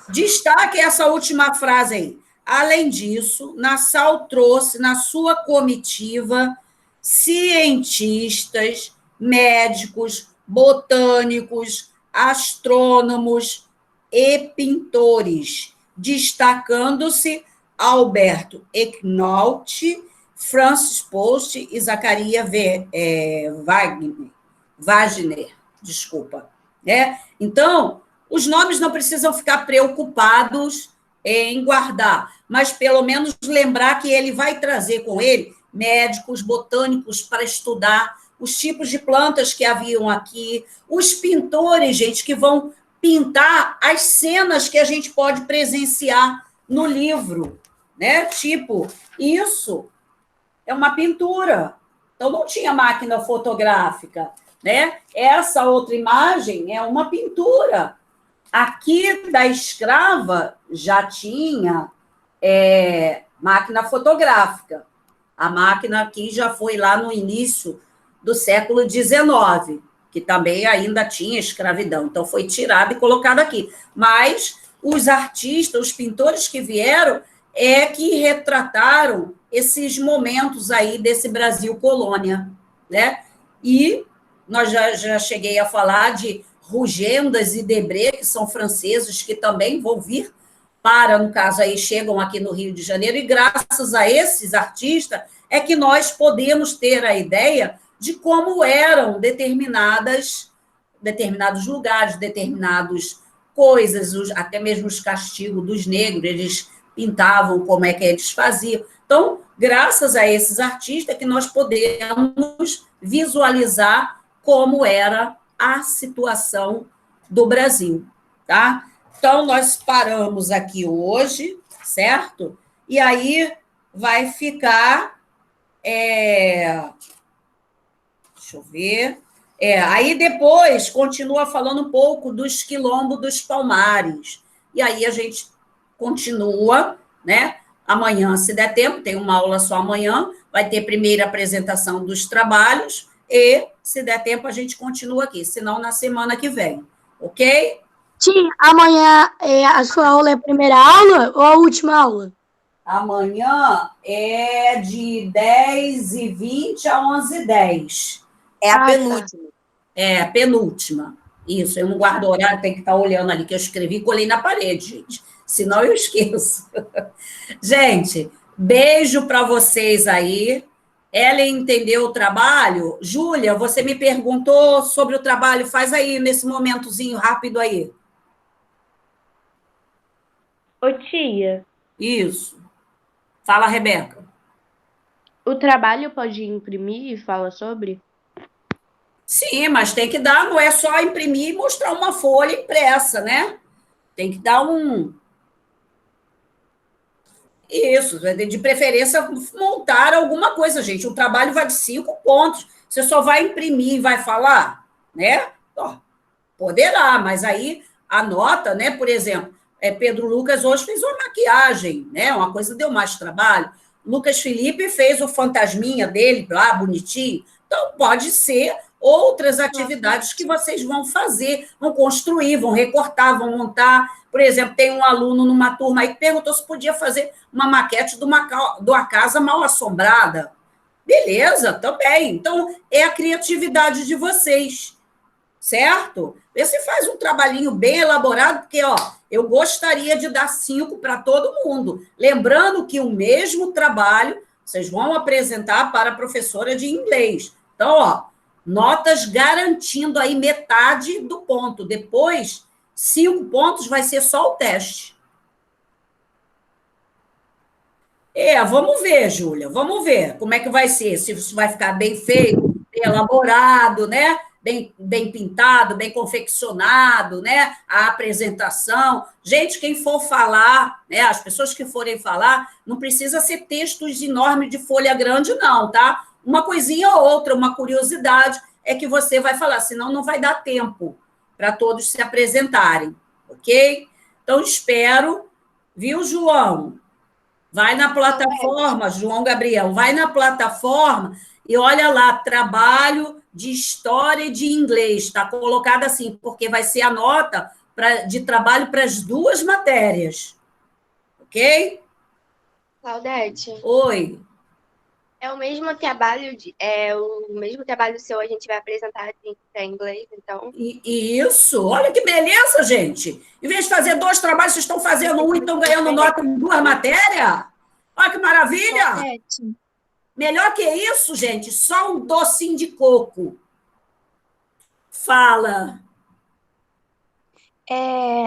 Destaque essa última frase aí. Além disso, Nassau trouxe na sua comitiva cientistas, médicos, botânicos, astrônomos e pintores, destacando-se Alberto Ecknolt, Francis Post e Zacaria Wagner, desculpa. Né? Então, os nomes não precisam ficar preocupados em guardar, mas pelo menos lembrar que ele vai trazer com ele médicos, botânicos para estudar os tipos de plantas que haviam aqui, os pintores, gente, que vão pintar as cenas que a gente pode presenciar no livro, né? Tipo, isso é uma pintura. Então, não tinha máquina fotográfica, né? Essa outra imagem é uma pintura. Aqui da escrava já tinha máquina fotográfica. A máquina aqui já foi lá no início do século XIX, que também ainda tinha escravidão. Então, foi tirada e colocada aqui. Mas os artistas, os pintores que vieram, que retrataram esses momentos aí desse Brasil colônia, né? E nós já cheguei a falar de Rugendas e Debré, que são franceses, que também vão vir no caso aí, chegam aqui no Rio de Janeiro, e graças a esses artistas é que nós podemos ter a ideia de como eram determinados lugares, determinadas coisas, até mesmo os castigos dos negros, eles pintavam como é que eles faziam. Então, graças a esses artistas que nós podemos visualizar como era a situação do Brasil, tá? Então, nós paramos aqui hoje, certo? E aí vai ficar... deixa eu ver... aí depois continua falando um pouco dos quilombos dos Palmares. E aí a gente continua, né? Amanhã, se der tempo, tem uma aula só amanhã, vai ter primeira apresentação dos trabalhos e, se der tempo, a gente continua aqui, senão na semana que vem, ok? Tia, amanhã a sua aula é a primeira aula ou a última aula? Amanhã é de 10h20 a 11h10. É a penúltima. É, a penúltima. Isso, eu não guardo horário, tem que estar olhando ali, que eu escrevi e colei na parede, gente. Senão eu esqueço. Gente, beijo para vocês aí. Ellen entendeu o trabalho? Júlia, você me perguntou sobre o trabalho. Faz aí, nesse momentozinho rápido aí. Ô, tia. Isso. Fala, Rebeca. O trabalho pode imprimir e fala sobre? Sim, mas tem que dar, não é só imprimir e mostrar uma folha impressa, né? Tem que dar Isso, de preferência montar alguma coisa, gente. O trabalho vai de 5 pontos. Você só vai imprimir e vai falar, né? Ó, poderá, mas aí a nota, né? Por exemplo, Pedro Lucas hoje fez uma maquiagem, né? Uma coisa deu mais trabalho. Lucas Felipe fez o fantasminha dele lá, bonitinho. Então, pode ser outras atividades que vocês vão fazer, vão construir, vão recortar, vão montar. Por exemplo, tem um aluno numa turma aí que perguntou se podia fazer uma maquete de uma casa mal assombrada. Beleza, também. Então, é a criatividade de vocês, certo? Vê se faz um trabalhinho bem elaborado, porque, eu gostaria de dar 5 para todo mundo. Lembrando que o mesmo trabalho vocês vão apresentar para a professora de inglês. Então, notas garantindo aí metade do ponto. Depois, 5 pontos vai ser só o teste. Vamos ver, Júlia, vamos ver como é que vai ser, se isso vai ficar bem feito, bem elaborado, né? Bem pintado, bem confeccionado, né? A apresentação. Gente, quem for falar, né? As pessoas que forem falar, não precisa ser textos enormes de folha grande, não, tá? Uma coisinha ou outra, uma curiosidade é que você vai falar, senão não vai dar tempo para todos se apresentarem, ok? Então, espero, viu, João? Vai na plataforma, João Gabriel, vai na plataforma e olha lá, trabalho de história e de inglês, está colocado assim, porque vai ser a nota de trabalho para as 2 matérias, ok? Claudete. Oi. É o mesmo trabalho o mesmo trabalho seu, a gente vai apresentar em inglês, então. Isso, olha que beleza, gente. Em vez de fazer 2 trabalhos, vocês estão fazendo um e estão ganhando nota em 2 matérias? Olha que maravilha! Melhor que isso, gente, só um docinho de coco. Fala.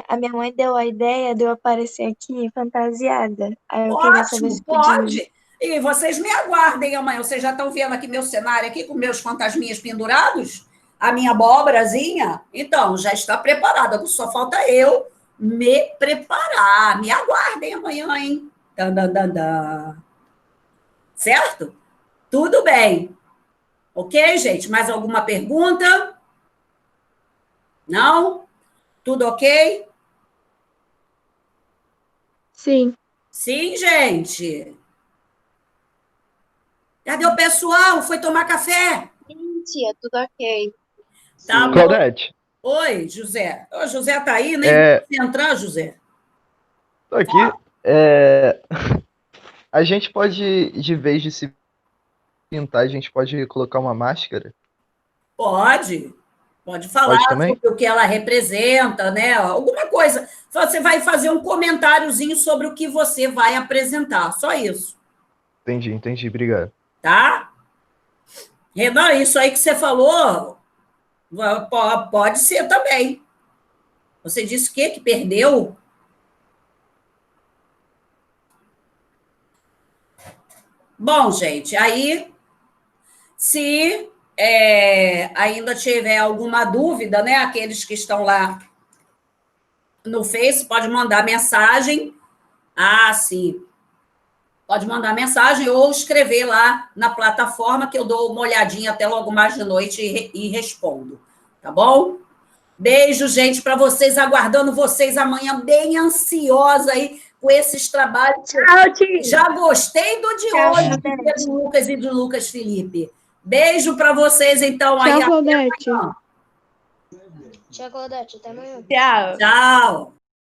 A minha mãe deu a ideia de eu aparecer aqui fantasiada. Aí eu queria saber se Ótimo, podia. pode. E vocês me aguardem amanhã. Vocês já estão vendo aqui meu cenário aqui com meus fantasminhas pendurados? A minha abobrazinha? Então, já está preparada. Só falta eu me preparar. Me aguardem amanhã, hein? Dan, dan, dan, dan. Certo? Tudo bem. Ok, gente? Mais alguma pergunta? Não? Tudo ok? Sim. Sim, gente. Cadê o pessoal? Foi tomar café? Sim, tia, tudo ok. Tá bom. Claudete, Oi, José. O José tá aí, nem você entrar, José. tô aqui. A gente pode, de vez de se pintar, a gente pode colocar uma máscara? Pode. Pode falar Pode também? sobre o que ela representa, né? Alguma coisa. Você vai fazer um comentáriozinho sobre o que você vai apresentar. Só isso. Entendi, obrigado. Tá? Renan, isso aí que você falou pode ser também. Você disse o quê? Que perdeu? Bom, gente, aí, se ainda tiver alguma dúvida, né? Aqueles que estão lá no Face, pode mandar mensagem. Ah, sim. Pode mandar mensagem ou escrever lá na plataforma que eu dou uma olhadinha até logo mais de noite e respondo. Tá bom? Beijo, gente, para vocês, aguardando vocês amanhã, bem ansiosa aí com esses trabalhos. Tchau, tia. Já gostei do de Tchau, hoje, Claudete. do Lucas e do Lucas Felipe. Beijo para vocês, então. Tchau, Aí, até Claudete. amanhã. Tia Claudete, até amanhã. Tchau. Tchau.